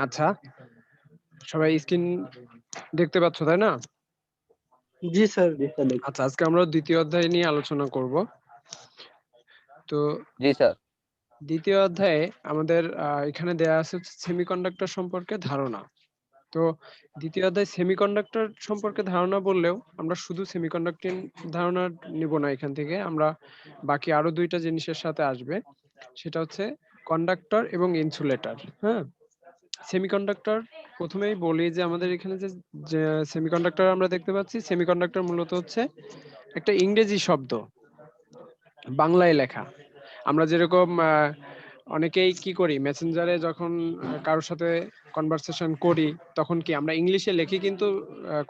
আচ্ছা, সবাই স্ক্রিন দেখতে পাচ্ছ তাই না? জি স্যার। আচ্ছা, আজকে আমরা দ্বিতীয় অধ্যায় নিয়ে আলোচনা করব। তো জি স্যার। দ্বিতীয় অধ্যায়ে আমাদের এখানে দেয়া আছে সেমিকন্ডাক্টর সম্পর্কে ধারণা। তো দ্বিতীয় অধ্যায় সেমিকন্ডাক্টর সম্পর্কে ধারণা বললেও আমরা শুধু সেমিকন্ডাক্টিং ধারণা নিব না এখান থেকে, আমরা বাকি আরো দুইটা জিনিসের সাথে আসবে। সেটা হচ্ছে কন্ডাক্টর এবং ইনসুলেটর। হ্যাঁ, সেমিকন্ডাক্টর প্রথমেই বলি যে আমাদের এখানে যে সেমিকন্ডাক্টর আমরা দেখতে পাচ্ছি, সেমিকন্ডাক্টর মূলত হচ্ছে একটা ইংরেজি শব্দ, বাংলায় লেখা। আমরা যেরকম অনেকেই কি করি, মেসেঞ্জারে যখন কারোর সাথে কনভারসেশন করি তখন কি আমরা ইংলিশে লিখি, কিন্তু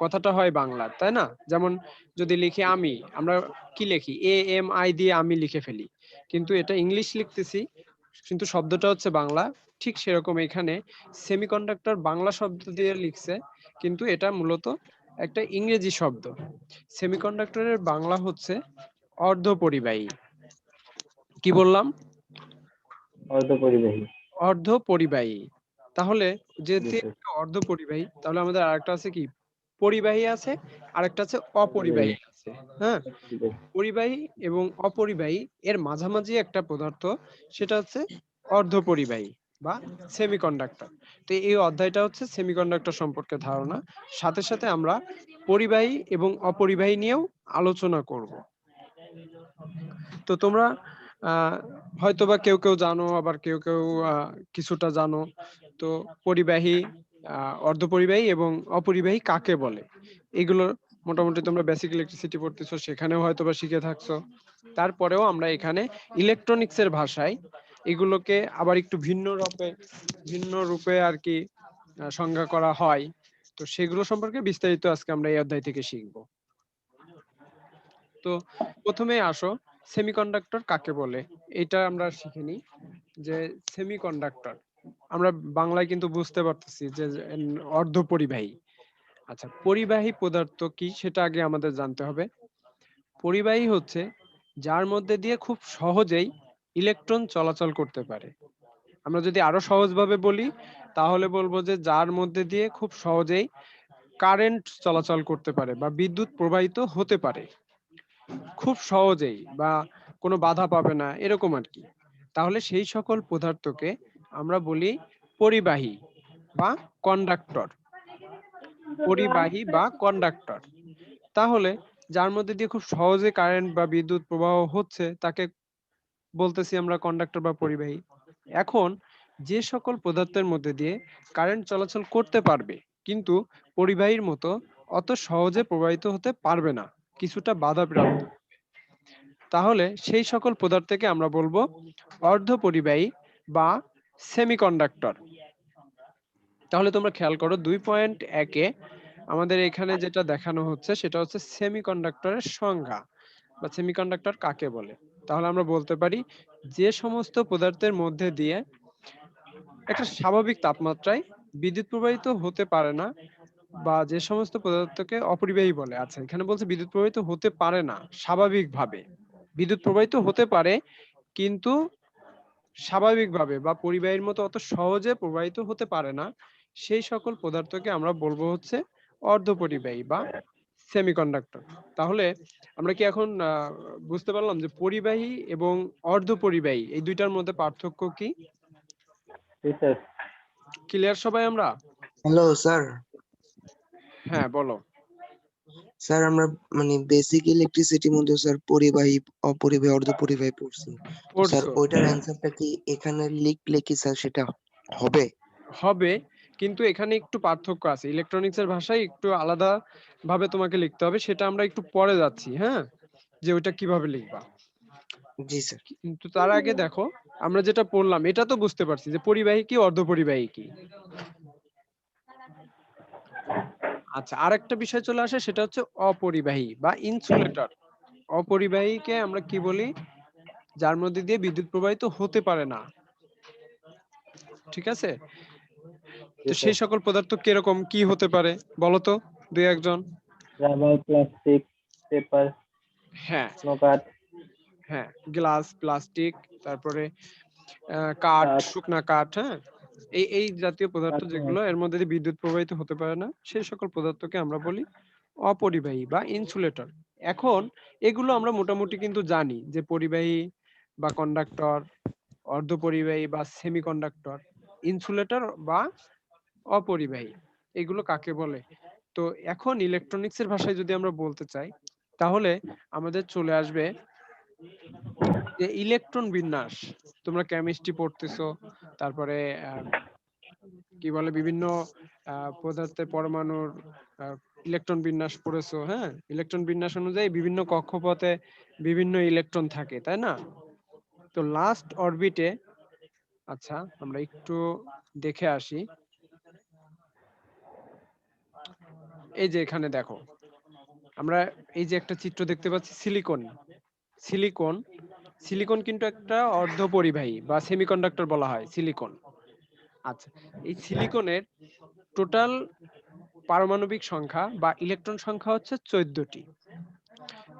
কথাটা হয় বাংলা, তাই না? যেমন যদি লিখি আমি, আমরা কি লিখি, AMI দিয়ে আমি লিখে ফেলি, কিন্তু এটা ইংলিশ লিখতেছি, কিন্তু শব্দটা হচ্ছে বাংলা। ঠিক সেরকম এখানে সেমিকন্ডাক্টর বাংলা শব্দ দিয়ে লিখছে, কিন্তু এটা মূলত একটা ইংরেজি শব্দ। সেমিকন্ডাক্টরের বাংলা হচ্ছে অর্ধপরিবাহী। কি বললাম? অর্ধপরিবাহী। অর্ধপরিবাহী। তাহলে যেহেতু অর্ধপরিবাহী, তাহলে আমাদের আরেকটা আছে কি, পরিবাহী আছে, আরেকটা আছে অপরিবাহী আছে। হ্যাঁ, পরিবাহী এবং অপরিবাহী এর মাঝামাঝি একটা পদার্থ, সেটা হচ্ছে অর্ধপরিবাহী বা সেমিকন্ডাক্টর। তো এই অধ্যায়টা হচ্ছে সেমিকন্ডাক্টর সম্পর্কে ধারণা, সাথে সাথে আমরা পরিবাহী এবং অপরিবাহী নিয়েও আলোচনা করব। তো তোমরা হয়তোবা কেউ কেউ জানো, আবার কেউ কেউ কিছুটা জানো। তো পরিবাহী, অর্ধপরিবাহী এবং অপরিবাহী কাকে বলে, এগুলো মোটামুটি তোমরা বেসিক ইলেকট্রিসিটি পড়তেছো, সেখানেও হয়তোবা শিখে থাকছো। তারপরেও আমরা এখানে ইলেকট্রনিক্সের ভাষায় এগুলোকে আবার একটু ভিন্ন রূপে আর কি সংজ্ঞা করা হয়। তো সেগুলো সম্পর্কে বিস্তারিত আজকে আমরা এই অধ্যায় থেকে শিখব। তো প্রথমে আসো, সেমিকন্ডাক্টর কাকে বলে এটা আমরা শিখে নিই। যে সেমিকন্ডাক্টর আমরা বাংলায় কিন্তু বুঝতে পারতেছি যে অর্ধপরিবাহী। আচ্ছা, পরিবাহী পদার্থ কি সেটা আগে আমাদের জানতে হবে। পরিবাহী হচ্ছে যার মধ্যে দিয়ে খুব সহজেই ইলেকট্রন চলাচল করতে পারে। আমরা যদি আরো সহজভাবে বলি তাহলে বলবো যে যার মধ্যে দিয়ে খুব সহজেই কারেন্ট চলাচল করতে পারে বা বিদ্যুৎ প্রবাহিত হতে পারে খুব সহজেই, বা কোনো বাধা পাবে না, এরকম আর কি। তাহলে সেই সকল পদার্থকে আমরা বলি পরিবাহী বা কন্ডাক্টর। পরিবাহী বা কন্ডাক্টর। তাহলে যার মধ্যে দিয়ে খুব সহজে কারেন্ট বা বিদ্যুৎ প্রবাহ হচ্ছে তাকে বলতেছি আমরা কন্ডাক্টর বা পরিবাহী। এখন যে সকল পদার্থের মধ্যে দিয়ে কারেন্ট চলাচল করতে পারবে কিন্তু পরিবাহীর মতো অত সহজে প্রবাহিত হতে পারবে না, কিছুটা বাধাপ্রাপ্ত, তাহলে সেই সকল পদার্থকে আমরা বলবো অর্ধপরিবাহী বা সেমিকন্ডাক্টর। তাহলে তোমরা খেয়াল করো 2.1-এ আমাদের এখানে যেটা দেখানো হচ্ছে সেটা হচ্ছে সেমিকন্ডাক্টরের সংজ্ঞা বা সেমিকন্ডাক্টর কাকে বলে। তাহলে আমরা বলতে পারি যে সমস্ত পদার্থের মধ্যে দিয়ে একটা স্বাভাবিক তাপমাত্রায় বিদ্যুৎ প্রবাহিত হতে পারে না, বা যে সমস্ত পদার্থকে অপরিবাহী বলে। আচ্ছা, এখানে বলছে বিদ্যুৎ প্রবাহিত হতে পারে না স্বাভাবিকভাবে, বিদ্যুৎ প্রবাহিত হতে পারে কিন্তু স্বাভাবিকভাবে বা পরিবাহীর মতো অত সহজে প্রবাহিত হতে পারে না, সেই সকল পদার্থকে আমরা বলবো হচ্ছে অর্ধপরিবাহী বা সেমিকন্ডাক্টর। তাহলে আমরা কি এখন বুঝতে পারলাম যে পরিবাহী এবং অর্ধপরিবাহী এই দুইটার মধ্যে পার্থক্য কি? ক্লিয়ার সবাই আমরা? Hello sir. হ্যাঁ বলো। স্যার আমরা মানে বেসিক ইলেকট্রিসিটির মধ্যে স্যার পরিবাহী, অপরিবাহী, অর্ধপরিবাহী পড়ছি। তো স্যার পড়ছো? ওইটার অ্যানসারটা কি এখানে লিখলে কি স্যার সেটা হবে? হবে, কিন্তু এখানে একটু পার্থক্য আছে। ইলেকট্রনিক্স এর ভাষায় একটু আলাদা ভাবে তোমাকে লিখতে হবে, সেটা আমরা একটু পরে যাচ্ছি। হ্যাঁ, যে ওইটা কিভাবে লিখবা। জি স্যার। কিন্তু তার আগে দেখো, আমরা যেটা পড়লাম এটা তো বুঝতে পারছি যে পরিবাহী কি অর্ধপরিবাহী কি। আচ্ছা, আরেকটা বিষয় চলে আসে, সেটা হচ্ছে অপরিবাহী বা ইনসুলেটর। অপরিবাহীকে আমরা কি বলি? যার মধ্যে দিয়ে বিদ্যুৎ প্রবাহিত হতে পারে না। ঠিক আছে? জি তো স্যার। সেই সকল পদার্থ কিরকম কি হতে পারে বলো তো দুই একজন? রাবার, প্লাস্টিক, পেপার, হ্যাঁ স্নোকাট, হ্যাঁ, গ্লাস, প্লাস্টিক, তারপরে কাঠ, কাঠ, শুকনা কাঠ, হ্যাঁ, এই জাতীয় পদার্থ কাঠমাল। যেগুলো এর মধ্যে দিয়ে বিদ্যুৎ প্রবাহিত হতে পারে না, সেই সকল পদার্থকে আমরা বলি অপরিবাহী বা ইনসুলেটর। এখন এগুলো আমরা মোটামুটি কিন্তু জানি যে পরিবাহী বা কন্ডাক্টর, অর্ধপরিবাহী বা সেমিকন্ডাক্টর, ইনসুলেটর বা অপরিবাহী, এগুলো কাকে বলে। তো এখন ইলেকট্রনিক্স এর ভাষায় যদি আমরা বলতে চাই, তাহলে আমাদের চলে আসবে যে ইলেকট্রন বিন্যাস। তোমরা কেমিস্ট্রি পড়তেছো, তারপরে কি বলে বিভিন্ন পদার্থের পরমাণুর ইলেকট্রন বিন্যাস পড়েছো, হ্যাঁ, ইলেকট্রন বিন্যাস অনুযায়ী বিভিন্ন কক্ষপথে বিভিন্ন ইলেকট্রন থাকে, তাই না? তো লাস্ট অরবিটে, আচ্ছা আমরা একটু দেখে আসি। এই যে এখানে দেখো, আমরা এই যে একটা চিত্র দেখতে পাচ্ছি, সিলিকন। সিলিকন সিলিকন কিন্তু একটা অর্ধপরিবাহী বা সেমিকন্ডাক্টর বলা হয় সিলিকন। আচ্ছা, এই সিলিকনের টোটাল পারমাণবিক সংখ্যা বা ইলেকট্রন সংখ্যা হচ্ছে 14টি।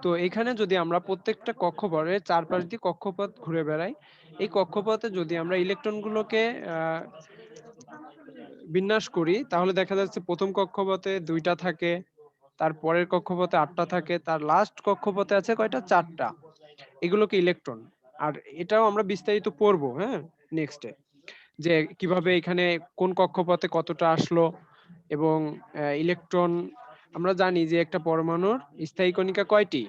তো এখানে যদি আমরা প্রত্যেকটা কক্ষপথের চারপাশ দিয়ে কক্ষপথ ঘুরে বেড়াই, এই কক্ষপথে যদি আমরা ইলেকট্রনগুলোকে বিন্যাস করি, তাহলে দেখা যাচ্ছে প্রথম কক্ষপথে 2টা থাকে, তার পরের কক্ষপথে 8টা থাকে, তার লাস্ট কক্ষপথে আছে কয়টা? 4টা। এগুলোকে ইলেকট্রন। আর এটাও আমরা বিস্তারিত পড়বো, হ্যাঁ, নেক্সটে, যে কিভাবে এখানে কোন কক্ষপথে কতটা আসলো। এবং ইলেকট্রন, আমরা জানি যে একটা পরমাণুর স্থায়ী কণিকা কয়টি?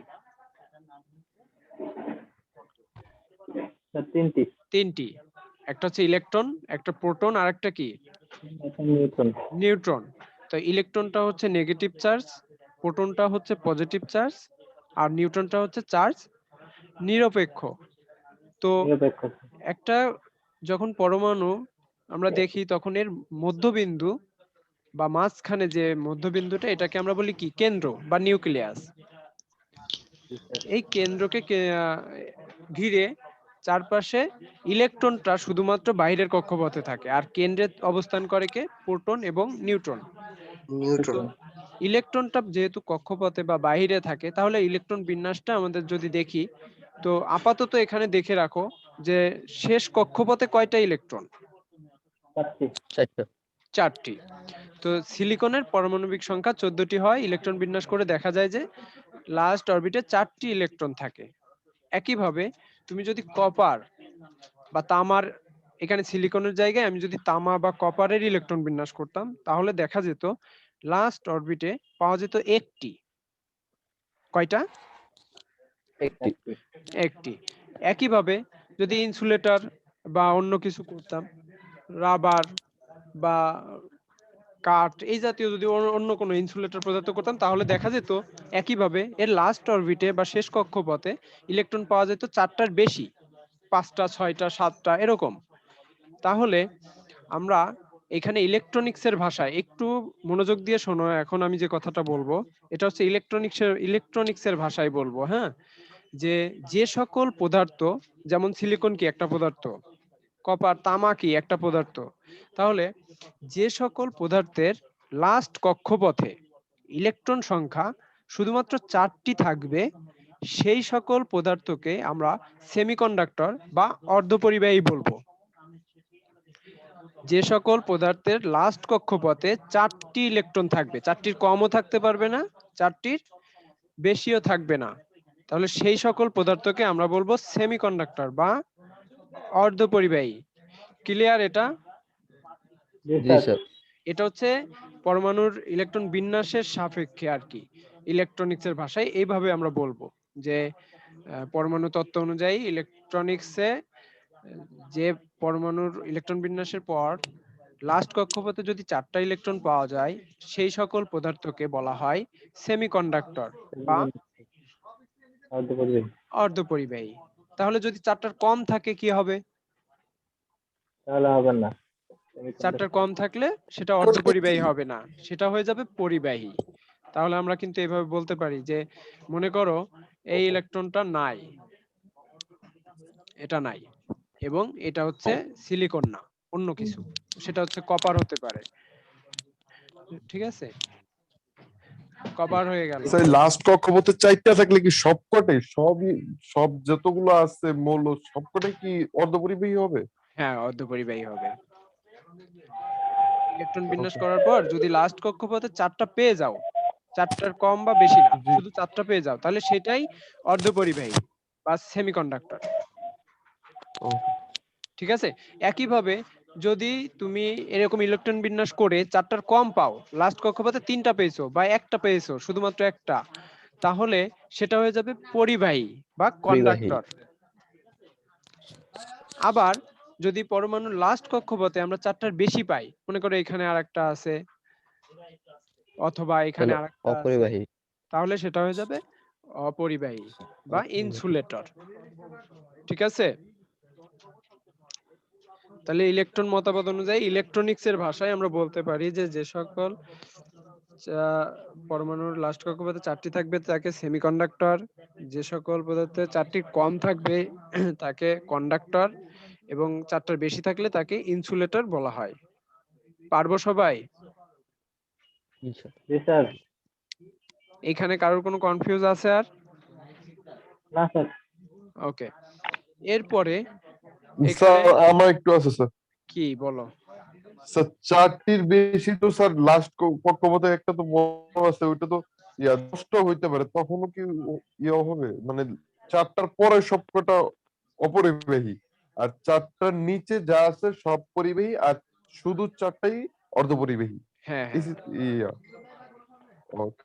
স্যার 3টি। 3টি। একটা হচ্ছে ইলেকট্রন, একটা প্রোটন, আর একটা কি? একটা নিউট্রন। নিউট্রন। তো ইলেকট্রনটা হচ্ছে নেগেটিভ চার্জ, প্রোটনটা হচ্ছে পজিটিভ চার্জ, আর নিউট্রনটা হচ্ছে চার্জ নিরপেক্ষ। তো নিরপেক্ষ। একটা যখন পরমাণু আমরা দেখি, তখন এর মধ্যবিন্দু বা মাঝখানে যে মধ্যবিন্দুটা, এটাকে আমরা বলি কি? কেন্দ্র বা নিউক্লিয়াস। এই কেন্দ্রকে ঘিরে চারপাশে ইলেকট্রনটা শুধুমাত্র বাইরের কক্ষপথে থাকে, আর কেন্দ্রে অবস্থান করে কে? প্রোটন এবং নিউট্রন। নিউট্রন। তো ইলেকট্রনটা যেহেতু কক্ষপথে বা বাইরে থাকে, তাহলে ইলেকট্রন বিন্যাসটা আমাদের যদি দেখি, তো আপাতত এখানে দেখে রাখো যে শেষ কক্ষপথে কয়টা ইলেকট্রন? 4টি। 4টি। তো সিলিকনের পারমাণবিক সংখ্যা 14টি হয়। ইলেকট্রন বিন্যাস করে দেখা যায় যে লাস্ট অরবিটে 4টি ইলেকট্রন থাকে। একইভাবে তুমি যদি কপার বা তামার, এখানে সিলিকনের জায়গায় আমি যদি তামা বা কপারের ইলেকট্রন বিন্যাস করতাম, তাহলে দেখা যেত লাস্ট অরবিটে পাওয়া যেত একটি। কয়টা? একটি। একইভাবে যদি ইনসুলেটর বা অন্য কিছু করতাম, রাবার বা কাঠ, এই জাতীয় যদি অন্য কোনো ইনসুলেটর পদার্থ করতাম, তাহলে দেখা যেত একইভাবে এর লাস্ট অরবিটে বা শেষ কক্ষপথে ইলেকট্রন পাওয়া যেত 4টার বেশি, 5টা, 6টা, 7টা, এরকম। তাহলে আমরা এখানে ইলেকট্রনিক্সের ভাষায় একটু মনোযোগ দিয়ে শোনো, এখন আমি যে কথাটা বলবো এটা হচ্ছে ইলেকট্রনিক্সের ভাষায় বলবো, হ্যাঁ। যে সকল পদার্থ, যেমন সিলিকন কি একটা পদার্থ, কপার, তামা কি একটা পদার্থ, তাহলে যে সকল পদার্থের লাস্ট কক্ষপথে ইলেকট্রন সংখ্যা শুধুমাত্র 4টি থাকবে, সেই সকল পদার্থকে আমরা সেমিকন্ডাক্টর বা অর্ধপরিবাহী বলবো। যে সকল পদার্থের লাস্ট কক্ষপথে 4টি ইলেকট্রন থাকবে, 4টির কমও থাকতে পারবে না, 4টির বেশিও থাকবে না, তাহলে সেই সকল পদার্থকে আমরা বলবো সেমিকন্ডাক্টর বা অর্ধপরিবাহী। ক্লিয়ার এটা? জি স্যার। এটা হচ্ছে পরমাণুর ইলেকট্রন বিন্যাসের সাপেক্ষে আর কি, ইলেকট্রনিক্সের ভাষায় এইভাবে আমরা বলবো যে পরমাণু তত্ত্ব অনুযায়ী ইলেকট্রনিক্সে যে পরমাণুর ইলেকট্রন বিন্যাসের পর লাস্ট কক্ষপথে যদি 4টা ইলেকট্রন পাওয়া যায়, সেই সকল পদার্থকে বলা হয় সেমিকন্ডাক্টর বা অর্ধপরিবাহী। অর্ধপরিবাহী। তাহলে যদি 4টার কম থাকে কি হবে? তাহলে হবে না। 4টার কম থাকলে সেটা অর্ধপরিবাহী হবে না, সেটা হয়ে যাবে পরিবাহী। তাহলে আমরা কিন্তু এভাবে বলতে পারি যে, মনে করো এই ইলেকট্রনটা নাই, এটা নাই, এবং এটা হচ্ছে সিলিকন না, অন্য কিছু, সেটা হচ্ছে কপার হতে পারে। ঠিক আছে, কপার হয়ে গেল। স্যার লাস্ট কক্ষপথে 4টা থাকলে কি সবকটাই সব যতগুলো আছে মৌল সবকটাই কি অর্ধপরিবাহী হবে? হ্যাঁ, অর্ধপরিবাহী হবে। ইলেকট্রন বিন্যাস করার পর যদি লাস্ট কক্ষপথে 4টা পেয়ে যাও, 4টার কম বা বেশি না, জি। শুধু 4টা পেয়ে যাও, তাহলে সেটাই অর্ধপরিবাহী বা সেমিকন্ডাক্টর। ও, ঠিক আছে, একইভাবে যদি তুমি এরকম ইলেকট্রন বিন্যাস করে 4টার কম পাও, লাস্ট কক্ষপথে 3টা পেয়েছো বা একটা পেয়েছো, শুধুমাত্র একটা, তাহলে সেটা হয়ে যাবে পরিবাহী বা কন্ডাক্টর। আবার যদি পরমাণুর লাস্ট কক্ষপথে আমরা 4টার বেশি পাই, মনে করো এখানে আরেকটা আছে অথবা এখানে আরেকটা আছে, অপরিবাহী। তাহলে সেটা হয়ে যাবে অপরিবাহী বা ইনসুলেটর। ঠিক আছে, তাহলে ইলেকট্রন মতবাদ অনুযায়ী ইলেকট্রনিক্স এর ভাষায় আমরা বলতে পারি যে যে সকল পরমাণুর লাস্ট কক্ষপথে 4টি থাকবে তাকে সেমিকন্ডাক্টর, যে সকল পদার্থে 4টি কম থাকবে তাকে কন্ডাক্টর, এবং 4টার বেশি থাকলে তাকে ইনসুলেটর বলা হয়। পারবো সবাই? জি স্যার। এখানে কারোর কোনো কনফিউজ আছে আর? না স্যার। ওকে, এরপরে স্যার এখানে আমার একটু আছে স্যার। কি বলো? স্যার 4টির বেশি তো স্যার লাস্ট কক্ষপথে একটা তো বড় আছে, ওইটা তো নষ্ট হইতে পারে, তখনও কি ইয়ে হবে? মানে 4টার পরে সবকটা অপরিবাহী আর 4টার নিচে যা আছে সব পরিবাহী আর শুধু 4টাই অর্ধপরিবাহী। হ্যাঁ Is it- ইয়া ওকে।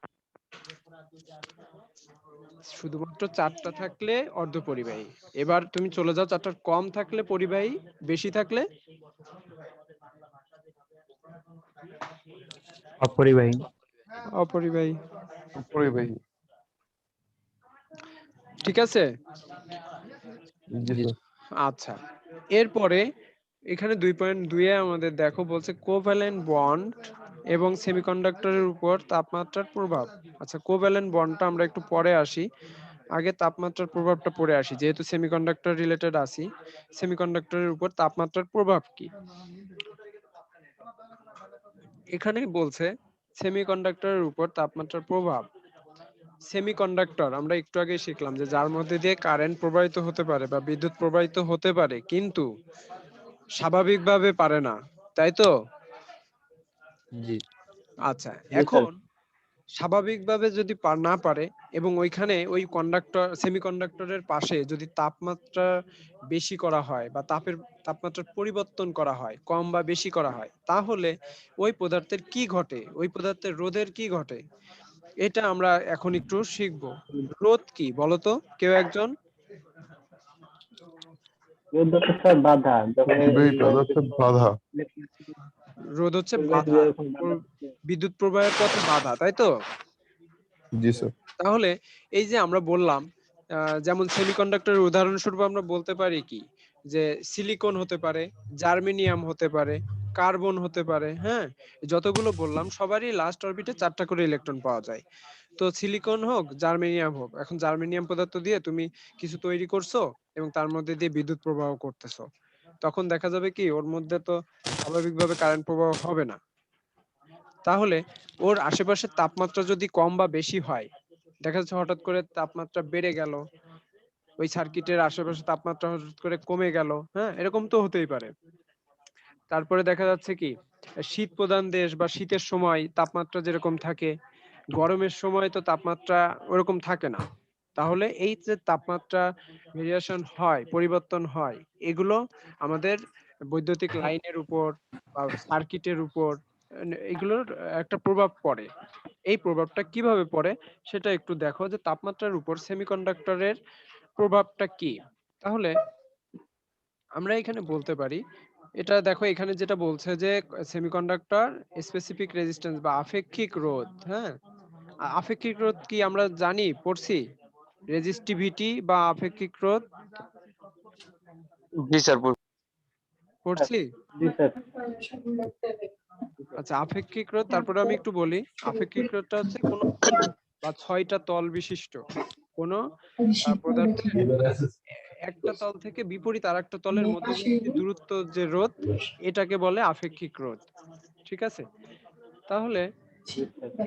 শুধুমাত্র 4টা থাকলে অর্ধপরিবাহী। এবার তুমি চলে যাও 4টার কম থাকলে পরিবাহী, বেশি থাকলে অপরিবাহী। অপরিবাহী। অপরিবাহী। ঠিক আছে, জি স্যার। আচ্ছা। এরপরে এখানে 2.2 এ আমাদের দেখো বলছে কোভ্যালেন্ট বন্ড এবং সেমিকন্ডাক্টরের উপর তাপমাত্রার প্রভাব। আচ্ছা, কোভ্যালেন্ট বন্ডটা আমরা একটু পরে আসি, আগে তাপমাত্রার প্রভাবটা পড়ে আসি, যেহেতু সেমিকন্ডাক্টর রিলেটেড আসি। সেমিকন্ডাক্টরের উপর তাপমাত্রার প্রভাব কি এখানে বলছে, সেমিকন্ডাক্টরের উপর তাপমাত্রার প্রভাব। সেমিকন্ডাক্টর আমরা একটু আগে শিখলাম যে যার মধ্যে দিয়ে কারেন্ট প্রবাহিত হতে পারে বা বিদ্যুৎ প্রবাহিত হতে পারে, কিন্তু স্বাভাবিকভাবে পারে না, তাই তো? জি। আচ্ছা, জি স্যার। এখন স্বাভাবিকভাবে যদি না পারে এবং ওইখানে ওই কন্ডাক্টর সেমিকন্ডাক্টরের পাশে যদি তাপমাত্রা বেশি করা হয় বা তাপমাত্রার পরিবর্তন করা হয়, কম বা বেশি করা হয়, তাহলে ওই পদার্থের কি ঘটে, ওই পদার্থের রোধের কি ঘটে, এটা আমরা এখন একটু শিখব। রোধ কি বলতো কেউ একজন? রোধ হচ্ছে স্যার বাধা, যখন এই পদার্থে বাধা। রোধ হচ্ছে পরিবাহীতে বাধা, যেরকম বাধা থাকে। বিদ্যুৎ প্রবাহের পথে বাধা, তাই তো? জি স্যার। তাহলে এই যে আমরা বললাম, যেমন সেমিকন্ডাক্টরের উদাহরণস্বরূপ আমরা বলতে পারি কি, যে সিলিকন হতে পারে, জার্মেনিয়াম হতে পারে, কার্বন হতে পারে। হ্যাঁ, যতগুলো বললাম সবারই লাস্ট অরবিটে 4টা করে ইলেকট্রন পাওয়া যায়। তো সিলিকন হোক, জার্মেনিয়াম হোক, এখন জার্মেনিয়াম পদার্থ দিয়ে তুমি কিছু তৈরি করছো এবং তার মধ্যে দিয়ে বিদ্যুৎ প্রবাহ করতেছো, তখন দেখা যাবে কি ওর মধ্যে তো স্বাভাবিকভাবে কারেন্ট প্রবাহ হবে না। তাহলে ওর আশেপাশের তাপমাত্রা যদি কম বা বেশি হয়, দেখা যাচ্ছে হঠাৎ করে তাপমাত্রা বেড়ে গেল, ওই সার্কিটের আশেপাশে তাপমাত্রা হঠাৎ করে কমে গেল, হ্যাঁ, এরকম তো হতেই পারে। তারপরে দেখা যাচ্ছে কি শীত প্রধান দেশ বা শীতের সময় তাপমাত্রা যেরকম থাকে, গরমের সময় তো তাপমাত্রা ওরকম থাকে না। তাহলে এই যে তাপমাত্রা ভেরিয়েশন হয়, পরিবর্তন হয়, এগুলো আমাদের বৈদ্যুতিক লাইনের উপর বা সার্কিটের উপর এগুলোর একটা প্রভাব পড়ে। এই প্রভাবটা কিভাবে পড়ে সেটা একটু দেখো, যে তাপমাত্রার উপর সেমিকন্ডাক্টরের প্রভাবটা কি। তাহলে আমরা এখানে বলতে পারি, এটা দেখো এখানে যেটা বলছে যে সেমিকন্ডাক্টর স্পেসিফিক রেজিস্ট্যান্স বা আপেক্ষিক রোধ। হ্যাঁ, আপেক্ষিক রোধ কি আমরা জানি, পড়ছি, রেজিস্টিভিটি বা আপেক্ষিক রোধ জি স্যার। পড়ছি। জি স্যার। আচ্ছা, আপেক্ষিক রোধ তারপরে আমি একটু বলি। আপেক্ষিক রোধটা হচ্ছে কোনো বা 6টা তল বিশিষ্ট কোন পদার্থের একটা তল থেকে বিপরীত আরেকটা তলের মধ্যবর্তী দূরত্ব যে রোধ, এটাকে বলে আপেক্ষিক রোধ। ঠিক আছে? তাহলে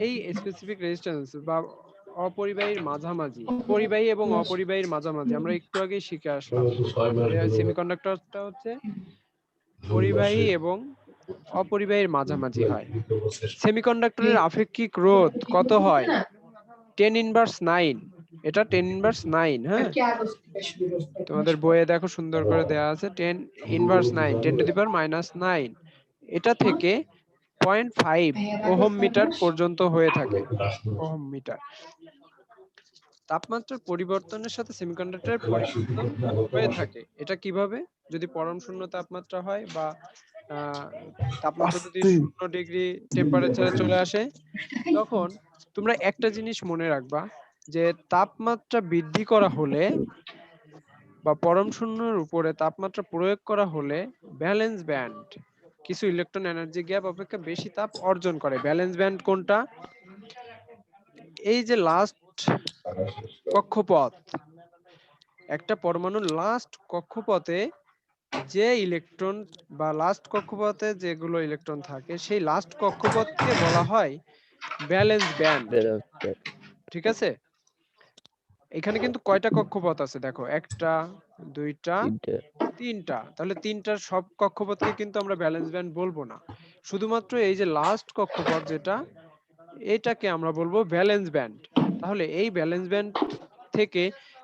এই স্পেসিফিক রেজিস্ট্যান্স বা অপরিবাহীর মাঝামাঝি, পরিবাহী এবং অপরিবাহীর মাঝামাঝি আমরা একটু আগেই শিখে আসলাম যে সেমিকন্ডাক্টরটা হচ্ছে পরিবাহী এবং অপরিবাহীর মাঝামাঝি হয়। সেমিকন্ডাক্টরের আপেক্ষিক রোধ কত হয়? 10⁻৯। এটা 10⁻৯, হ্যাঁ? তোমাদের বইয়ে দেখো সুন্দর করে দেয়া আছে 10⁻৯, 10⁻⁻৯। এটা থেকে 0.5 ওহম মিটার পর্যন্ত হয়ে থাকে। Ohm metre. তাপমাত্রার পরিবর্তনের সাথে সেমিকন্ডাক্টরের পরিবর্তন হয়ে থাকে। এটা কিভাবে? যদি পরম শূন্য তাপমাত্রা হয় বা তাপমাত্রা যদি 0 ডিগ্রি টেম্পারেচারে চলে আসে, তখন তোমরা একটা জিনিস মনে রাখবা যে তাপমাত্রা বৃদ্ধি করা হলে বা পরম শূন্যের উপরে তাপমাত্রা প্রয়োগ করা হলে ভ্যালেন্স ব্যান্ড কিছু ইলেকট্রন এনার্জি গ্যাপ অপেক্ষা বেশি তাপ অর্জন করে। ভ্যালেন্স ব্যান্ড কোনটা? এই যে লাস্ট কক্ষপথ, একটা পরমাণুর লাস্ট কক্ষপথে যে ইলেকট্রন বা লাস্ট কক্ষপথে যেগুলো ইলেকট্রন থাকে সেই লাস্ট কক্ষপথকে বলা হয় ভ্যালেন্স ব্যান্ড। ঠিক আছে? এখানে কিন্তু কয়টা কক্ষপথ আছে দেখো, একটা, দুইটা, তিনটা। তাহলে তিনটার সব কক্ষপথকে কিন্তু আমরা ভ্যালেন্স ব্যান্ড বলবো না, শুধুমাত্র এই যে লাস্ট কক্ষপথ যেটা, এটাকে আমরা বলবো ভ্যালেন্স ব্যান্ড। তাহলে এই ভ্যালেন্স ব্যান্ড থেকে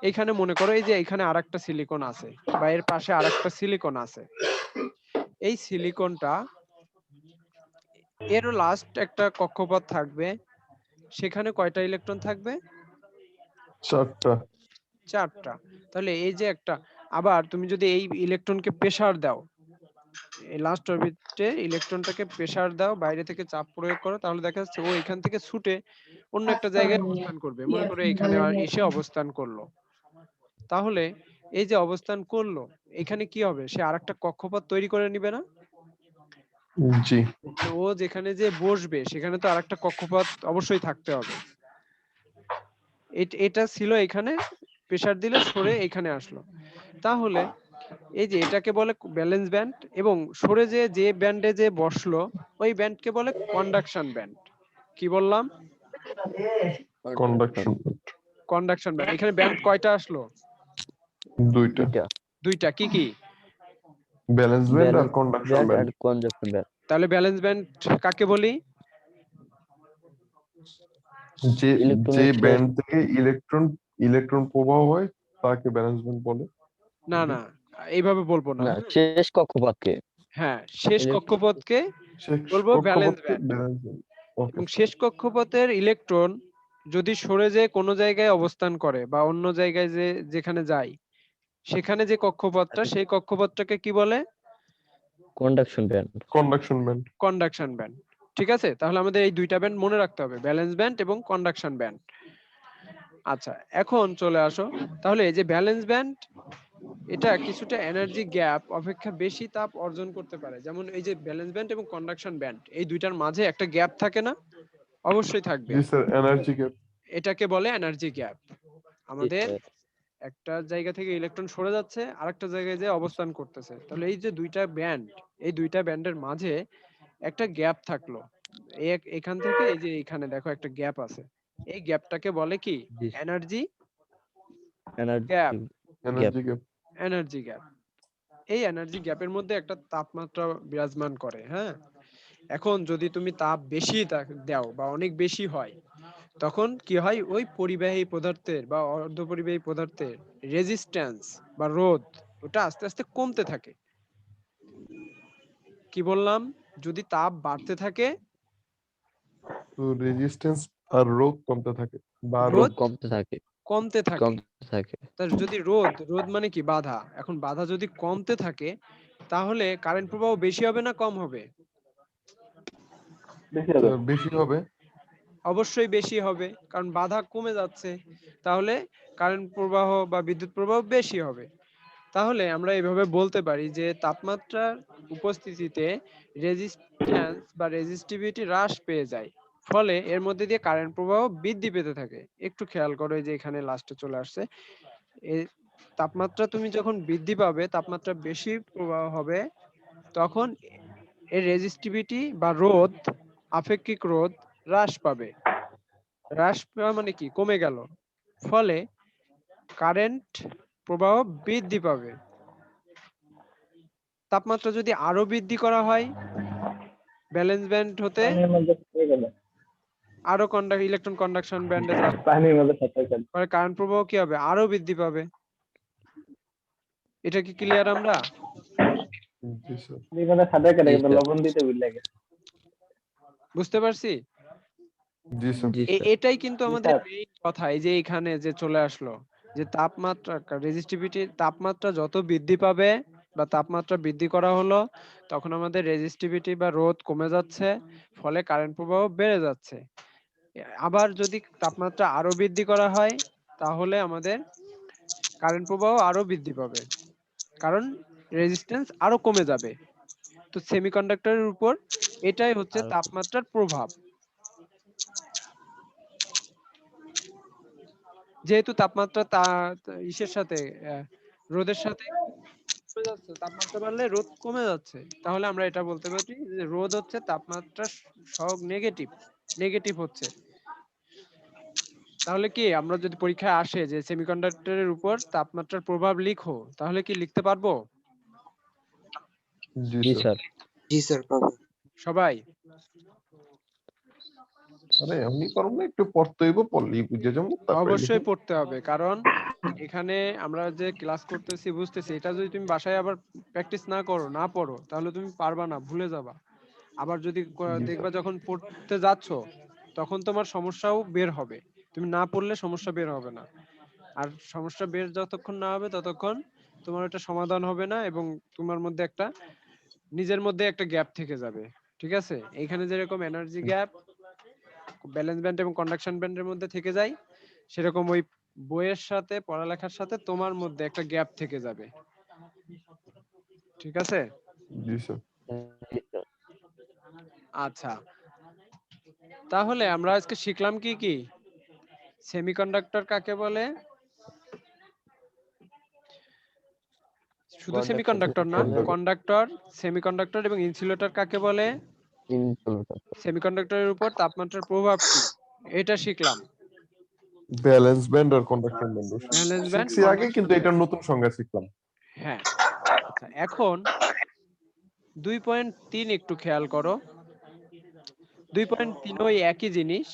এখানে মনে করো এই যে এখানে আরেকটা সিলিকন আছে বা এর পাশে আরেকটা সিলিকন আছে, এই সিলিকনটা এরও লাস্ট একটা কক্ষপথ থাকবে, সেখানে কয়টা ইলেকট্রন থাকবে? 4টা। 4টা। তাহলে এই যে একটা, আবার তুমি যদি এই ইলেকট্রনকে প্রেসার দাও, এই লাস্ট অরবিটে ইলেকট্রনটাকে প্রেসার দাও, বাইরে থেকে চাপ প্রয়োগ করো, তাহলে দেখা যাচ্ছে ও এখান থেকে ছুটে অন্য একটা জায়গায় অবস্থান করবে। মনে করো এখানে এসে অবস্থান করলো। তাহলে এই যে অবস্থান করলো, এখানে কি হবে? সে আরেকটা কক্ষপথ তৈরি করে নিবে না? জি। ও যেখানে যে বসবে সেখানে তো আরেকটা কক্ষপথ অবশ্যই থাকতে হবে। এটা ছিল এখানে, প্রেসার দিলে সরে এখানে আসলো। তাহলে এই যে এটাকে বলে ব্যালেন্স ব্যান্ড, এবং সরে যে ব্যান্ডে যে বসলো ওই ব্যান্ডকে বলে কন্ডাকশন ব্যান্ড। কি বললাম? কন্ডাকশন। Conduction band. এখানে ব্যান্ড কয়টা আসলো? 2টা। 2টা। কি কি? ব্যালেন্স ব্যান্ড আর কন্ডাকশন ব্যান্ড। তাহলে ব্যালেন্স ব্যান্ড কাকে বলি? যে ব্যান্ড থেকে ইলেকট্রন প্রবাহ হয় তাকে ব্যালেন্স ব্যান্ড বলে। না না, এইভাবে বলবো না। শেষ কক্ষপথকে। হ্যাঁ, শেষ কক্ষপথকে বলবো ব্যালেন্স ব্যান্ড। এবং শেষ কক্ষপথের ইলেকট্রন যদি সরে যে কোনো জায়গায় অবস্থান করে বা অন্য জায়গায় যেখানে যায়, সেখানে যে কক্ষপথটা, সেই কক্ষপথটাকে কি বলে? Conduction band. Conduction band. Conduction band. ঠিক আছে? তাহলে আমাদের এই দুইটা ব্যান্ড মনে রাখতে হবে, ব্যালেন্স ব্যান্ড এবং কন্ডাকশন ব্যান্ড। আচ্ছা, এখন চলে আসো, তাহলে এই যে ব্যালেন্স ব্যান্ড, এটা কিছুটা এনার্জি গ্যাপ অপেক্ষা বেশি তাপ অর্জন করতে পারে। যেমন এই যে ব্যালেন্স ব্যান্ড এবং কন্ডাকশন ব্যান্ড, এই দুইটার মাঝে একটা গ্যাপ থাকে না? অবশ্যই থাকবে। জি স্যার, এনার্জি গ্যাপ। এটাকে বলে এনার্জি গ্যাপ। আমাদের একটা জায়গা থেকে ইলেকট্রন সরে যাচ্ছে, আরেকটা জায়গায় যে অবস্থান করতেছে, তাহলে এই যে দুইটা ব্যান্ড, এই দুইটা ব্যান্ডের মাঝে একটা গ্যাপ থাকলো। এখান থেকে এই যে এখানে দেখো একটা গ্যাপ আছে, এই গ্যাপটাকে বলে কি? Energy gap. Energy gap. Energy gap. এই এনার্জি গ্যাপের মধ্যে একটা তাপমাত্রা বিরাজমান করে। হ্যাঁ, এখন যদি তুমি তাপ বেশি দাও বা অনেক বেশি হয়, তখন কি হয়? ওই পরিবাহী পদার্থের বা অর্ধপরিবাহী পদার্থের রেজিস্ট্যান্স বা রোধ, ওটা আস্তে আস্তে কমতে থাকে। কি বললাম? যদি তাপ বাড়তে থাকে, তো রেজিস্ট্যান্স আর রোধ কমতে থাকে বা রোধ কমতে থাকে। কমতে থাকে। তার যদি রোধ মানে কি? বাধা। এখন বাধা যদি কমতে থাকে, তাহলে কারেন্ট প্রবাহ বেশি হবে না কম হবে? বেশি হবে। অবশ্যই বেশি হবে, কারণ বাধা কমে যাচ্ছে। তাহলে কারেন্ট প্রবাহ বা বিদ্যুৎ প্রবাহ বেশি হবে। তাহলে আমরা এইভাবে বলতে পারি যে তাপমাত্রার উপস্থিতিতে রেজিস্ট্যান্স বা রেজিস্টিভিটি হ্রাস পেয়ে যায়, ফলে এর মধ্যে দিয়ে কারেন্ট প্রবাহ বৃদ্ধি পেতে থাকে। একটু খেয়াল করো, যে এখানে লাস্টে চলে আসছে, তাপমাত্রা তুমি যখন বৃদ্ধি পাবে, তাপমাত্রা বেশি প্রবাহ হবে, তখন এর রেজিস্টিভিটি বা রোধ, আপেক্ষিক রোধ হ্রাস পাবে। হ্রাস পাওয়া মানে কি? কমে গেল। ফলে কারেন্ট প্রবাহ বৃদ্ধি পাবে। তাপমাত্রা যদি আরো বৃদ্ধি করা হয়, ব্যালেন্স ব্যান্ড হতে পানির মধ্যে ফেটে গেল, আরো ইলেকট্রন কন্ডাকশন ব্যান্ডে যাবে, পানির মধ্যে ফেটে গেল। পরে কারেন্ট প্রবাহ কি হবে? আরো বৃদ্ধি পাবে। এটা কি ক্লিয়ার আমরা? জি স্যার। পানির মধ্যে সাঁতার কেটে জি কিন্তু স্যার। লবণ দিতে ভুলে গেছে। বুঝতে পারছি? জি স্যার। জি স্যার। এটাই কিন্তু জি আমাদের স্যার। মেইন কথা, এই যে এখানে যে চলে আসলো, যে তাপমাত্রা রেজিস্টিভিটি, তাপমাত্রা যত বৃদ্ধি পাবে বা তাপমাত্রা বৃদ্ধি করা হলো, তখন আমাদের রেজিস্টিভিটি বা রোধ কমে যাচ্ছে, ফলে কারেন্ট প্রবাহ বেড়ে যাচ্ছে। আবার যদি তাপমাত্রা আরো বৃদ্ধি করা হয়, তাহলে আমাদের কারেন্ট প্রবাহ আরো বৃদ্ধি পাবে, কারণ রেজিস্ট্যান্স আরো কমে যাবে। তো সেমিকন্ডাক্টরের উপর এটাই হচ্ছে আর তাপমাত্রার প্রভাব। যেহেতু তাপমাত্রা ইসের সাথে রোদের সাথে কমে যাচ্ছে, তাপমাত্রা বাড়লে রোদ কমে যাচ্ছে, তাহলে আমরা এটা বলতে পারি যে রোদ হচ্ছে তাপমাত্রা সহগ নেগেটিভ, নেগেটিভ হচ্ছে। তাহলে কি আমরা যদি পরীক্ষায় আসে যে সেমিকন্ডাক্টরের উপর তাপমাত্রার প্রভাব লিখো, তাহলে কি লিখতে পারবো জি জি স্যার। স্যার। জি স্যার, পাবো। সবাই? আরে এমনি পারবো না, একটু পড়তে হইব, পড়লেই বুঝে যাবো, তারপরে অবশ্যই লিখুন। পড়তে হবে, কারণ এখানে আমরা যে ক্লাস করতেছি বুঝতেছি, এটা যদি তুমি বাসায় আবার প্র্যাকটিস না করো, না পড়ো, তাহলে তুমি পারবা না, ভুলে যাবা। আবার যদি জি দেখবা স্যার। যখন পড়তে যাচ্ছ, তখন তোমার সমস্যাও বের হবে। তুমি না পড়লে সমস্যা বের হবে না, আর সমস্যা বের যতক্ষণ না হবে ততক্ষণ তোমার এটা সমাধান হবে না, এবং তোমার মধ্যে একটা নিজের মধ্যে একটা গ্যাপ থেকে যাবে। ঠিক আছে? এখানে যেরকম এনার্জি গ্যাপ ব্যালেন্স ব্যান্ড এবং কন্ডাকশন ব্যান্ডের মধ্যে থেকে যায়, সেরকম ওই বইয়ের সাথে পড়ালেখার সাথে তোমার মধ্যে একটা গ্যাপ থেকে যাবে। ঠিক আছে? জি স্যার। জি স্যার। আচ্ছা, তাহলে আমরা আজকে শিখলাম কি কি? সেমিকন্ডাক্টর কাকে বলে? শুধু সেমিকন্ডাক্টর না, কন্ডাক্টর, সেমিকন্ডাক্টর এবং ইনসুলেটর কাকে বলে? ইনসুলেটর। সেমিকন্ডাক্টরের উপর তাপমাত্রার প্রভাব কি? এটা শিখলাম। ব্যালেন্স ব্যান্ড আর কন্ডাকশন ব্যান্ড ভ্যালেন্স ব্যান্ড, শিখছি আগে, কন্ডাকশন। কিন্তু এটার নতুন সংজ্ঞা শিখলাম। হ্যাঁ। আচ্ছা, এখন 2.3 একটু খেয়াল করো। 2.3 ওই একই জিনিস,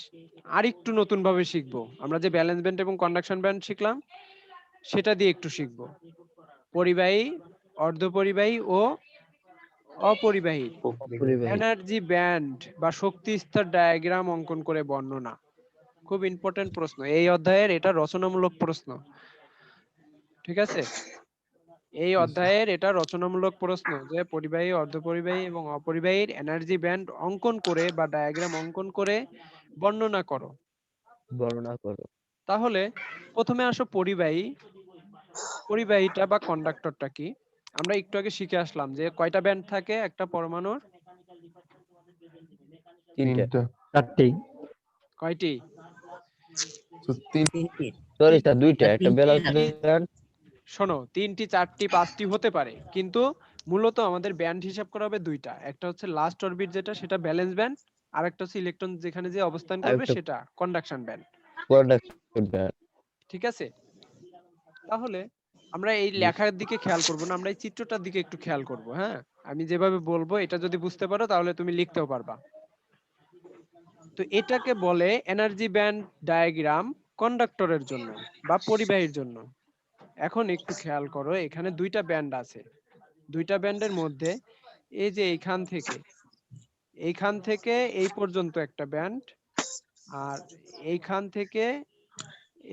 আর একটু নতুন ভাবে শিখবো। আমরা যে ব্যালেন্স ব্যান্ড এবং কন্ডাকশন ব্যান্ড শিখলাম, সেটা দিয়ে একটু শিখবো। পরিবাহী, অর্ধপরিবাহী ও অপরিবাহী অপরিবাহী। এনার্জি ব্যান্ড বা শক্তি স্তর ডায়াগ্রাম অঙ্কন করে বর্ণনা। খুব ইম্পর্টেন্ট প্রশ্ন এই অধ্যায়ের, এটা রচনামূলক প্রশ্ন। ঠিক আছে? এই অধ্যায়ের এটা রচনামূলক প্রশ্ন, যে পরিবাহী, অর্ধপরিবাহী এবং অপরিবাহীর এনার্জি ব্যান্ড অঙ্কন করে বা ডায়াগ্রাম অঙ্কন করে বর্ণনা করো। বর্ণনা করো। তাহলে প্রথমে আসো পরিবাহী। পরিবাহীটা বা কন্ডাক্টরটা কি? আমরা একটু আগে শিখে আসলাম যে কয়টা ব্যান্ড থাকে একটা পরমাণুর? 3টে। 3টা। চারটেই। কয়টি? তো 3 সরি স্যার, 2টা, একটা ব্যালেন্স ব্যান্ড। শোনো, 3টি, 4টি, 5টি হতে পারে, কিন্তু মূলত আমাদের ব্যান্ড হিসাব করা হবে 2টা। একটা হচ্ছে লাস্ট অরবিট, যেটা সেটা ব্যালেন্স ব্যান্ড, আর একটা হচ্ছে ইলেকট্রন যেখানে যে অবস্থান আর করবে একটা সেটা কন্ডাকশন ব্যান্ড। Conduction band. ঠিক আছে? তাহলে আমরা এই লেখার দিকে খেয়াল করব না, আমরা এই চিত্রটার দিকে একটু খেয়াল করব। হ্যাঁ, আমি যেভাবে বলবো এটা যদি বুঝতে পারো তাহলে তুমি লিখতেও পারবা। তো এটাকে বলে এনার্জি ব্যান্ড ডায়াগ্রাম কন্ডাক্টরের জন্য বা পরিবাহীর জন্য। এখন একটু খেয়াল করো, এখানে 2টা ব্যান্ড আছে। 2টা ব্যান্ডের মধ্যে এই যে এইখান থেকে এই পর্যন্ত একটা ব্যান্ড, আর এইখান থেকে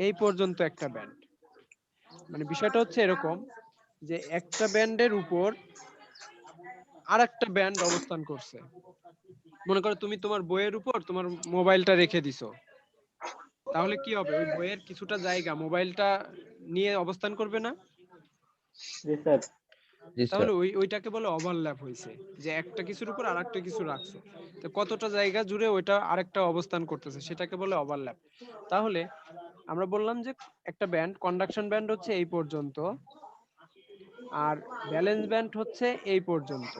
এই পর্যন্ত একটা ব্যান্ড। মানে বিষয়টা হচ্ছে এরকম, যে একটা ব্যান্ডের উপর আরেকটা ব্যান্ড অবস্থান করছে। মনে করো তুমি তোমার বইয়ের উপর তোমার মোবাইলটা রেখে দিছো, তাহলে কি হবে? ওই বইয়ের কিছুটা জায়গা মোবাইলটা নিয়ে অবস্থান করবে না? জি স্যার। জি স্যার। তাহলে ওইটাকে বলে ওভারল্যাপ হয়েছে, যে একটা কিছুর উপর আরেকটা কিছু রাখছো, তো কতটা জায়গা জুড়ে ওইটা আরেকটা অবস্থান করতেছে, সেটাকে বলে ওভারল্যাপ। তাহলে আমরা বললাম যে একটা ব্যান্ড কন্ডাকশন ব্যান্ড হচ্ছে এই পর্যন্ত আর ব্যালেন্স ব্যান্ড হচ্ছে এই পর্যন্ত,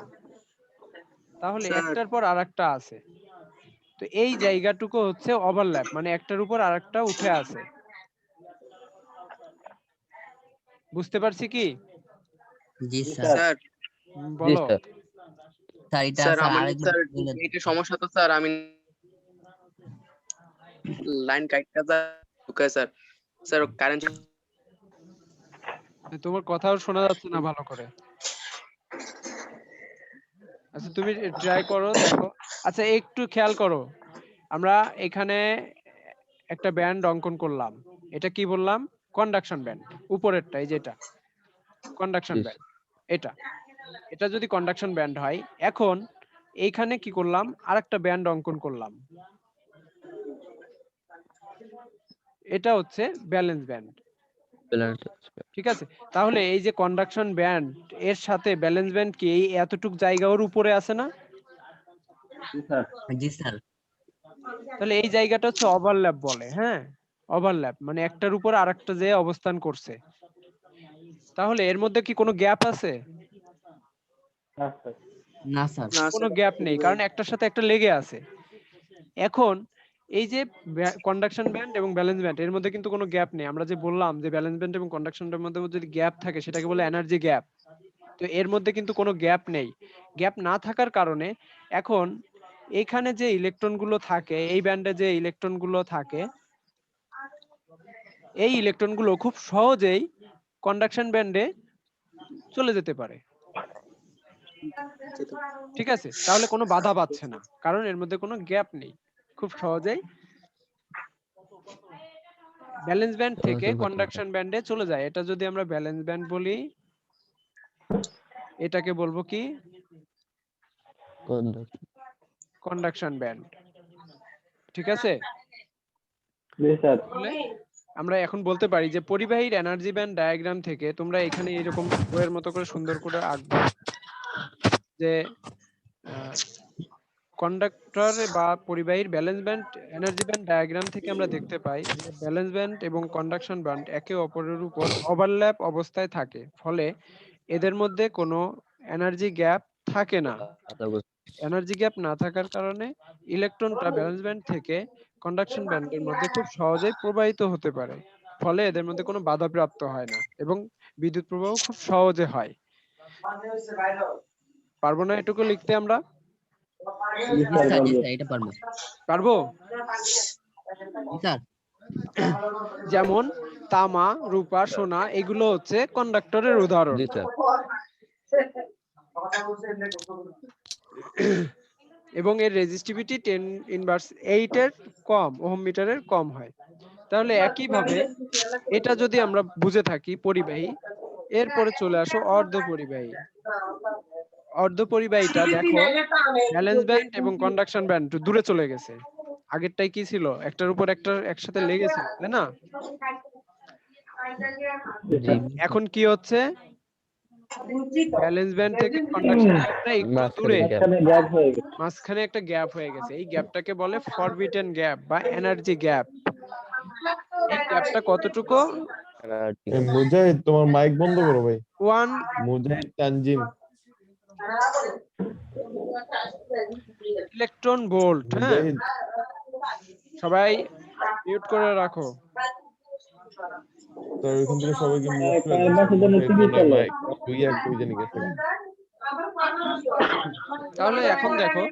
তাহলে স্যার একটার পর আরেকটা আছে। তো এই জায়গাটুকু হচ্ছে ওভারল্যাপ, মানে একটার উপর আরেকটা উঠে আছে। বুঝতে পারছি কি? জি জি স্যার। স্যার। স্যার হুম, জি বলো। স্যার। স্যার এটা স্যার স্যার আমার আরেকবার স্যার বলে এটা দিন। সমস্যা তো স্যার, আমি লাইন কাটটা ঢুকায় স্যার। স্যার কারেন্ট তোমার কথাও শোনা যাচ্ছে না ভালো করে। আচ্ছা তুমি ট্রাই করো, দেখো। আচ্ছা একটু খেয়াল করো, আমরা এখানে একটা ব্যান্ড অঙ্কন করলাম, এটা কি বললাম? Conduction band. উপরেরটা এই যেটা কন্ডাকশন জি ব্যান্ড, এটা এটা যদি কন্ডাকশন ব্যান্ড হয়, এখন এইখানে কি করলাম? আরেকটা ব্যান্ড অঙ্কন করলাম, এটা হচ্ছে ব্যালেন্স ব্যান্ড। ব্যালেন্স। ঠিক আছে, তাহলে এই যে কন্ডাকশন ব্যান্ড এর সাথে ব্যালেন্স ব্যান্ড কি এই এতটুক জায়গা ওর উপরে আছে না? জি স্যার। জি স্যার। তাহলে এই জায়গাটা হচ্ছে ওভারল্যাপ বলে। হ্যাঁ, ওভারল্যাপ মানে একটার উপর আরেকটা যে অবস্থান করছে। তাহলে এর মধ্যে কি কোনো গ্যাপ আছে? না স্যার। না স্যার। না কোনো স্যার গ্যাপ নেই, কারণ একটার সাথে একটা লেগে আছে। এখন এই যে কন্ডাকশন ব্যান্ড এবং ব্যালেন্স ব্যান্ড এর মধ্যে কিন্তু কোনো গ্যাপ নেই। আমরা যে বললাম যে ব্যালেন্স ব্যান্ড এবং কন্ডাকশনের মধ্যে যদি গ্যাপ থাকে সেটাকে বলে এনার্জি গ্যাপ। তো এর মধ্যে কিন্তু কোনো গ্যাপ নেই। গ্যাপ না থাকার কারণে এখন এইখানে যে ইলেকট্রন গুলো থাকে, এই ব্যান্ডে যে ইলেকট্রন গুলো থাকে, এই ইলেকট্রন গুলো খুব সহজেই কন্ডাকশন ব্যান্ডে চলে যেতে পারে। ঠিক আছে, তাহলে কোনো বাধা পাচ্ছে না, কারণ এর মধ্যে কোনো গ্যাপ নেই, খুব সহজেই ব্যালেন্স ব্যান্ড থেকে কন্ডাকশন ব্যান্ডে চলে যায়। এটা যদি আমরা ব্যালেন্স ব্যান্ড বলি, এটাকে বলবো কি? Conduction band. ঠিক আছে, জি স্যার। তাহলে আমরা এখন বলতে পারি যে পরিবাহীর এনার্জি ব্যান্ড ডায়াগ্রাম থেকে তোমরা এখানে এরকম বইয়ের মতো করে সুন্দর করে আঁকবে যে কন্ডাক্টর বা পরিবাহীর valence band energy band diagram থেকে আমরা দেখতে পাই যে ব্যালেন্স ব্যান্ড এবং কন্ডাকশন ব্যান্ড একে অপরের উপর ওভারল্যাপ অবস্থায় থাকে, ফলে এদের মধ্যে কোনো এনার্জি গ্যাপ থাকে না। এনার্জি গ্যাপ না থাকার কারণে ইলেকট্রনটা ব্যালেন্স ব্যান্ড থেকে কন্ডাকশন ব্যান্ডের মধ্যে খুব সহজেই প্রবাহিত হতে পারে, ফলে এদের মধ্যে কোনো বাধা প্রাপ্ত হয় না এবং বিদ্যুৎ প্রবাহ খুব সহজে হয়। পারবো না এটুকু লিখতে আমরা? জি জি স্যার স্যার। জি বলবো। স্যার এটা পারবো। পারবো? জি স্যার। যেমন তামা, রূপা, সোনা এগুলো হচ্ছে কন্ডাক্টরের উদাহরণ। জি স্যার। এবং এর রেজিস্টিভিটি 10⁻8 এর কম, ওহম মিটারের কম হয়। তাহলে একইভাবে এটা যদি আমরা বুঝে থাকি পরিবাহী, এরপরে চলে আসো অর্ধ পরিবাহী। অর্ধ পরিবাহীটা দেখো ব্যালেন্স ব্যান্ড এবং কন্ডাকশন ব্যান্ড দূরে চলে গেছে। আগেরটাই কি ছিল? একটার উপর একটা একসাথে লেগেছিল, তাই না? জি এখন কি হচ্ছে? ব্যালেন্স ব্যান্ড থেকে কন্ডাকশন ব্যান্ডটা একটু দূরে, মাঝখানে গ্যাপ হয়ে গেছে। মাঝখানে একটা গ্যাপ হয়ে গেছে। এই গ্যাপটাকে বলে ফরবিডেন গ্যাপ বা এনার্জি গ্যাপ। এই গ্যাপটা কতটুকু? মুজাহিদ তোমার মাইক বন্ধ করো ভাই। 1 মুজাহিদ তানজিম। Electron volt. হ্যাঁ, মুজাহিদ সবাই মিউট করে রাখো। তো ওইখান থেকে সবাইকে মিউট করে কয়েক দাও। মাসের জন্য মুজাহিদ টিভি মনে হয় চলে। মাইক কই জানি গেছে। তাহলে এখন দেখো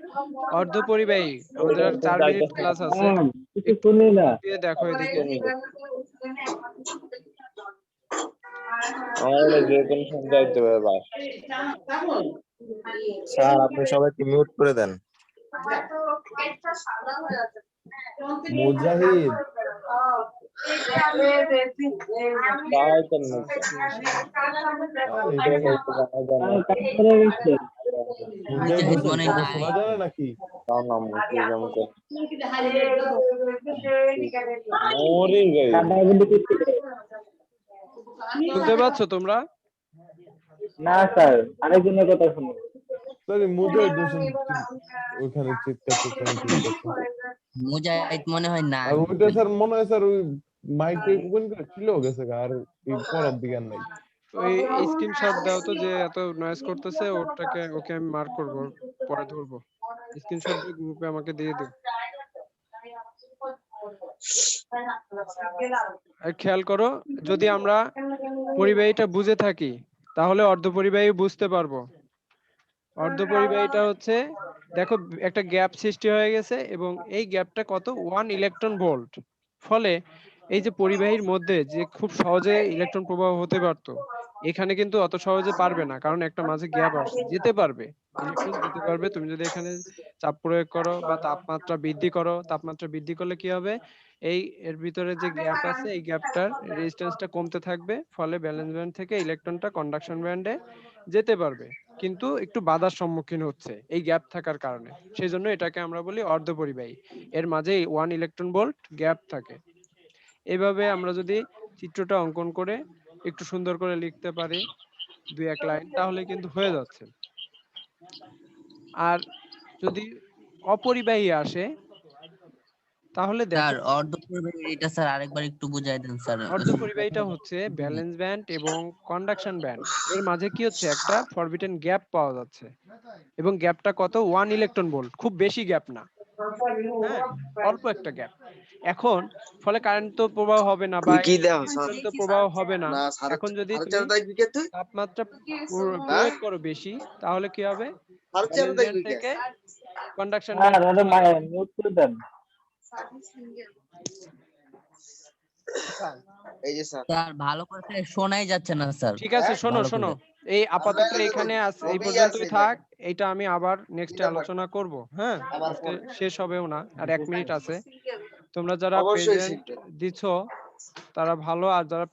অর্ধ পরিবাহী, আমাদের আর 4 মিনিট ক্লাস আছে। কিছু শুনি না। দিয়ে দেখো এদিকে। আমাদের যে কোনো সময় যাইতে হবে ভাই। স্যার আপনি সবাইকে মিউট করে দেন। মুজাহিদ তাই তো না। কাজ করে গেছে। মুজাহিদ মুজাহিদ মনে নাই। শোনা যায় না নাকি? তার নাম কি যেমন মরি গই। কাটাগুলি করতে হবে। শুনতে পাচ্ছ তোমরা? না স্যার, আরেকজনের কথা শুনুন। সরি মুজাহিদ ওখানে চিৎকার করছে। মুজাহিদ মনে হয় নাই। আর ওইটা স্যার মনে হয় স্যার ওই মাইকে ওপেন করে ছিলেও গেছে গা, আর এই পড়ার দিকে আর নাই। ওই স্ক্রিনশট দাও তো যে এত নয়েজ করতেছে, ওকে আমি মার্ক করব, পরে ধরবো। স্ক্রিনশট দিয়ে গ্রুপে আমাকে দিয়ে দিও। আর খেয়াল করো, যদি আমরা পরিবাহীটা বুঝে থাকি তাহলে অর্ধপরিবাহী বুঝতে পারবো। অর্ধপরিবাহীটা হচ্ছে, দেখো একটা গ্যাপ সৃষ্টি হয়ে গেছে এবং এই গ্যাপটা কত 1 ইলেকট্রন ভোল্ট। ফলে এই যে পরিবাহীর মধ্যে যে খুব সহজে ইলেকট্রন প্রবাহ হতে পারতো, এখানে কিন্তু অত সহজে পারবে না, কারণ একটা মাঝে গ্যাপ আসছে। যেতে পারবে, ইলেকট্রন যেতে পারবে তুমি যদি এখানে চাপ প্রয়োগ করো বা তাপমাত্রা বৃদ্ধি করো। তাপমাত্রা বৃদ্ধি করলে কি হবে, এর ভিতরে যে গ্যাপ আছে এই গ্যাপটার রেজিস্ট্যান্সটা কমতে থাকবে, ফলে ভ্যালেন্স ব্যান্ড থেকে ইলেকট্রনটা কন্ডাকশন ব্যান্ডে যেতে পারবে, কিন্তু একটু বাধার সম্মুখীন হচ্ছে এই গ্যাপ থাকার কারণে। সেই জন্য এটাকে আমরা বলি অর্ধপরিবাহী। এর মাঝে 1 ইলেকট্রন ভোল্ট গ্যাপ থাকে। এভাবে আমরা যদি চিত্রটা অঙ্কন করে একটু সুন্দর করে লিখতে পারি 2-1 লাইন, তাহলে কিন্তু হয়ে যাচ্ছে। আর যদি অপরিবাহী আসে তাহলে স্যার দেখো, অর্ধপরিবাহী এটা স্যার আরেকবার একটু বুঝাই দেন স্যার। অর্ধপরিবাহীটা হচ্ছে ভ্যালেন্স ব্যান্ড এবং কন্ডাকশন ব্যান্ড, এর মাঝে কি হচ্ছে একটা ফরবিটেন গ্যাপ পাওয়া যাচ্ছে, এবং গ্যাপটা কত 1 ইলেকট্রন ভোল্ট, খুব বেশি গ্যাপ না, হ্যাঁ, অল্প একটা গ্যাপ। এখন ফলে কারেন্ট তো প্রবাহ হবে না বা কি দাও ইলেকট্রন তো প্রবাহ হবে না। এখন যদি তুমি তাপমাত্রা প্রয়োগ করো বেশি, তাহলে কি হবে, ভ্যালেন্স ব্যান্ড থেকে কন্ডাকশন স্যার ব্যান্ড ওটা মিউট করে দেন। এই যে স্যার স্যার ভালো করে স্যার শোনাই যাচ্ছে না স্যার। ঠিক আছে, শোনো ভালো শোনো, করে। এই আপাতত এখানে এই পর্যন্তই থাক। এটা আমি আবার নেক্সটে আলোচনা করব। হ্যাঁ, আজকে শেষ হবেও না, আর 1 মিনিট আছে। তোমরা যারা প্রেজেন্ট দিছো তারা ভালো, আর যারা